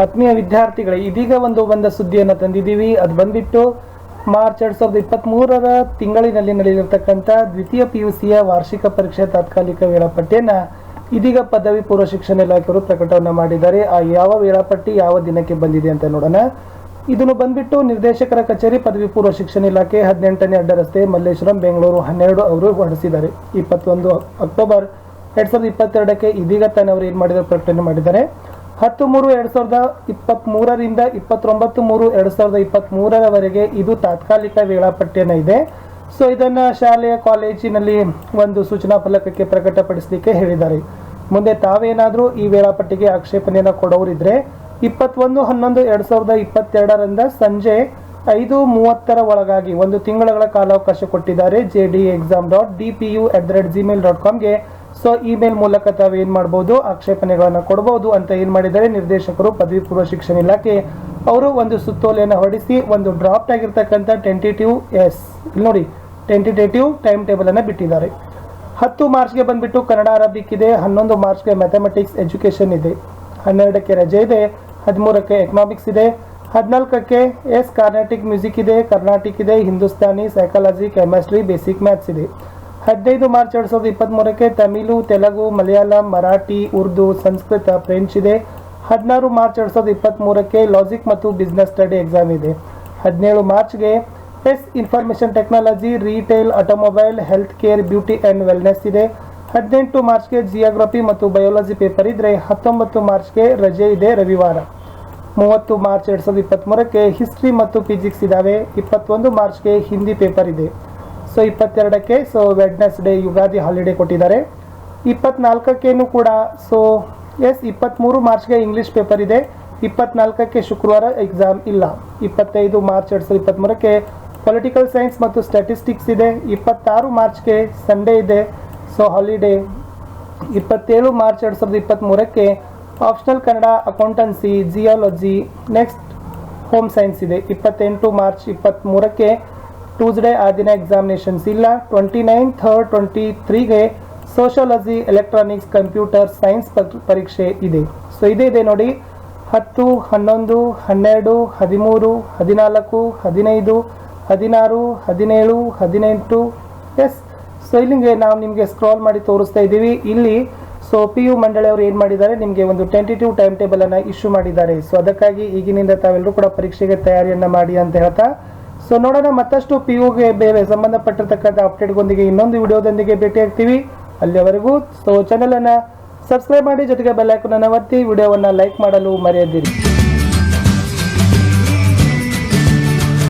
ಆತ್ಮೀಯ ವಿದ್ಯಾರ್ಥಿಗಳೇ, ಇದೀಗ ಒಂದು ಸುದ್ದಿಯನ್ನು ತಂದಿದ್ದೀವಿ. ಅದು ಬಂದ್ಬಿಟ್ಟು ಮಾರ್ಚ್ 2023 ತಿಂಗಳಿನಲ್ಲಿ ನಡೆದಿರತಕ್ಕಂಥ ದ್ವಿತೀಯ PUCಯ ವಾರ್ಷಿಕ ಪರೀಕ್ಷೆ ತಾತ್ಕಾಲಿಕ ವೇಳಾಪಟ್ಟಿಯನ್ನು ಇದೀಗ ಪದವಿ ಪೂರ್ವ ಶಿಕ್ಷಣ ಇಲಾಖೆಯವರು ಪ್ರಕಟವನ್ನು ಮಾಡಿದ್ದಾರೆ. ಆ ಯಾವ ವೇಳಾಪಟ್ಟಿ ಯಾವ ದಿನಕ್ಕೆ ಬಂದಿದೆ ಅಂತ ನೋಡೋಣ. ಇದನ್ನು ಬಂದ್ಬಿಟ್ಟು ನಿರ್ದೇಶಕರ ಕಚೇರಿ ಪದವಿ ಪೂರ್ವ ಶಿಕ್ಷಣ ಇಲಾಖೆ 18ನೇ ಅಡ್ಡ ರಸ್ತೆ ಮಲ್ಲೇಶ್ವರಂ ಬೆಂಗಳೂರು 12 ಅವರು ಹೊರಡಿಸಿದ್ದಾರೆ. 21 ಅಕ್ಟೋಬರ್ 2022ಕ್ಕೆ ಇದೀಗ ತಾನೇ ಅವರು ಏನು ಮಾಡಿದ್ದಾರೆ, ಪ್ರಕಟಣೆ ಮಾಡಿದ್ದಾರೆ. 10/3/2023ರಿಂದ 29/3/2023ರವರೆಗೆ ಇದು ತಾತ್ಕಾಲಿಕ ವೇಳಾಪಟ್ಟಿಯನ್ನು ಇದೆ. ಸೊ ಇದನ್ನು ಶಾಲೆಯ ಕಾಲೇಜಿನಲ್ಲಿ ಒಂದು ಸೂಚನಾ ಫಲಕಕ್ಕೆ ಪ್ರಕಟಪಡಿಸಲಿಕ್ಕೆ ಹೇಳಿದ್ದಾರೆ. ಮುಂದೆ ತಾವೇನಾದರೂ ಈ ವೇಳಾಪಟ್ಟಿಗೆ ಆಕ್ಷೇಪಣೆಯನ್ನು ಕೊಡೋರಿದ್ರೆ 21/11/2022ರಿಂದ ಸಂಜೆ 5:30 ಒಳಗಾಗಿ ಒಂದು ತಿಂಗಳ ಕಾಲಾವಕಾಶ ಕೊಟ್ಟಿದ್ದಾರೆ. jdexam.dpu@gmail.comಗೆ ಸೊ ಇಮೇಲ್ ಮೂಲಕ ತಾವು ಏನು ಮಾಡ್ಬೋದು, ಆಕ್ಷೇಪಣೆಗಳನ್ನು ಕೊಡ್ಬೋದು ಅಂತ ಏನು ಮಾಡಿದ್ದಾರೆ ನಿರ್ದೇಶಕರು ಪದವಿ ಪೂರ್ವ ಶಿಕ್ಷಣ ಇಲಾಖೆ ಅವರು ಒಂದು ಸುತ್ತೋಲೆಯನ್ನು ಹೊರಡಿಸಿ ಒಂದು ಡ್ರಾಫ್ಟ್ ಆಗಿರ್ತಕ್ಕಂಥ ಟೆಂಟೇಟಿವ್ ಟೈಮ್ ಟೇಬಲ್ ಅನ್ನು ಬಿಟ್ಟಿದ್ದಾರೆ. 10 ಮಾರ್ಚ್ಗೆ ಬಂದ್ಬಿಟ್ಟು ಕನ್ನಡ ಅರಬಿಕ್ ಇದೆ, 11 ಮಾರ್ಚ್ಗೆ ಮ್ಯಾಥಮೆಟಿಕ್ಸ್ ಎಜುಕೇಷನ್ ಇದೆ, 12ಕ್ಕೆ ರಜೆ ಇದೆ, 13ಕ್ಕೆ ಎಕನಾಮಿಕ್ಸ್ ಇದೆ, 14ಕ್ಕೆ ಕಾರ್ನಾಟಿಕ್ ಮ್ಯೂಸಿಕ್ ಇದೆ, ಕರ್ನಾಟಿಕ್ ಇದೆ, Hindustani, psychology, chemistry, basic maths ಇದೆ. 15 ಮಾರ್ಚ್ 2023ಕ್ಕೆ ತಮಿಳು, ತೆಲುಗು, ಮಲಯಾಳಂ, ಮರಾಠಿ, ಉರ್ದು, ಸಂಸ್ಕೃತ, ಫ್ರೆಂಚ್ ಇದೆ. 16 ಮಾರ್ಚ್ 2023ಕ್ಕೆ ಲಾಜಿಕ್ ಮತ್ತು ಬಿಸ್ನೆಸ್ ಸ್ಟಡಿ ಎಕ್ಸಾಮ್ ಇದೆ. 17 ಮಾರ್ಚ್ಗೆ information technology, retail, automobile, health care, beauty and wellness ಇದೆ. 18 ಮಾರ್ಚ್ಗೆ ಜಿಯೋಗ್ರಫಿ ಮತ್ತು ಬಯೋಲಜಿ ಪೇಪರ್ ಇದ್ದರೆ 19 ಮಾರ್ಚ್ಗೆ ರಜೆ ಇದೆ, ರವಿವಾರ. 30 ಮಾರ್ಚ್ 2023ಕ್ಕೆ ಹಿಸ್ಟ್ರಿ ಮತ್ತು ಫಿಸಿಕ್ಸ್ ಇದ್ದಾವೆ. 21 ಮಾರ್ಚ್ಗೆ ಹಿಂದಿ ಪೇಪರ್ ಇದೆ. ಸೊ 22ಕ್ಕೆ ವೆಡ್ನೆಸ್ಡೇ ಯುಗಾದಿ ಹಾಲಿಡೇ ಕೊಟ್ಟಿದ್ದಾರೆ. 24ಕ್ಕೇನು ಕೂಡ 23 ಮಾರ್ಚ್ಗೆ ಇಂಗ್ಲೀಷ್ ಪೇಪರ್ ಇದೆ. 24ಕ್ಕೆ ಶುಕ್ರವಾರ ಎಕ್ಸಾಮ್ ಇಲ್ಲ. 25 ಮಾರ್ಚ್ 2023ಕ್ಕೆ ಪೊಲಿಟಿಕಲ್ ಸೈನ್ಸ್ ಮತ್ತು ಸ್ಟ್ಯಾಟಿಸ್ಟಿಕ್ಸ್ ಇದೆ. 26 ಮಾರ್ಚ್ಗೆ ಸಂಡೇ ಇದೆ, ಹಾಲಿಡೇ. 27 ಮಾರ್ಚ್ 2023ಕ್ಕೆ optional Kannada, accountancy, geology, next home science ಇದೆ. 28 ಮಾರ್ಚ್ 2023ಕ್ಕೆ ಟ್ಯೂಸ್ಡೇ ಆ ದಿನ ಎಕ್ಸಾಮಿನೇಷನ್ಸ್ ಇಲ್ಲ. 29, 3rd, 23ಗೆ ಸೋಷಿಯಾಲಜಿ, ಎಲೆಕ್ಟ್ರಾನಿಕ್ಸ್, ಕಂಪ್ಯೂಟರ್ ಸೈನ್ಸ್ ಪರೀಕ್ಷೆ ಇದೆ. ಸೊ ಇದೇ ಇದೆ ನೋಡಿ, 10, 11, 12, 13, 14, 15, 16, 17, 18. ಸೊ ಇಲ್ಲಿಗೆ ನಾವು ನಿಮಗೆ ಸ್ಕ್ರಾಲ್ ಮಾಡಿ ತೋರಿಸ್ತಾ ಇದ್ದೀವಿ. ಇಲ್ಲಿ PU ಮಂಡಳಿಯವರು ಏನು ಮಾಡಿದ್ದಾರೆ, ನಿಮಗೆ ಒಂದು ಟೆಂಟೇಟಿವ್ ಟೈಮ್ ಟೇಬಲ್ ಅನ್ನು ಇಶ್ಯೂ ಮಾಡಿದ್ದಾರೆ. ಸೊ ಅದಕ್ಕಾಗಿ ಈಗಿನಿಂದ ತಾವೆಲ್ಲರೂ ಕೂಡ ಪರೀಕ್ಷೆಗೆ ತಯಾರಿಯನ್ನು ಮಾಡಿ ಅಂತ ಹೇಳ್ತಾ, ಸೊ ನೋಡೋಣ ಮತ್ತಷ್ಟು PUಗೆ ಬೇರೆ ಸಂಬಂಧಪಟ್ಟಿರ್ತಕ್ಕಂಥ ಅಪ್ಡೇಟ್ಗೊಂದಿಗೆ ಇನ್ನೊಂದು ವಿಡಿಯೋದೊಂದಿಗೆ ಭೇಟಿ ಆಗ್ತೀವಿ. ಅಲ್ಲಿಯವರೆಗೂ ಚಾನಲನ್ನು ಸಬ್ಸ್ಕ್ರೈಬ್ ಮಾಡಿ, ಜೊತೆಗೆ ಬೆಲ್ ಐಕಾನ್ ಅನ್ನು ಒತ್ತಿ ವಿಡಿಯೋವನ್ನು ಲೈಕ್ ಮಾಡಲು ಮರೆಯದಿರಿ.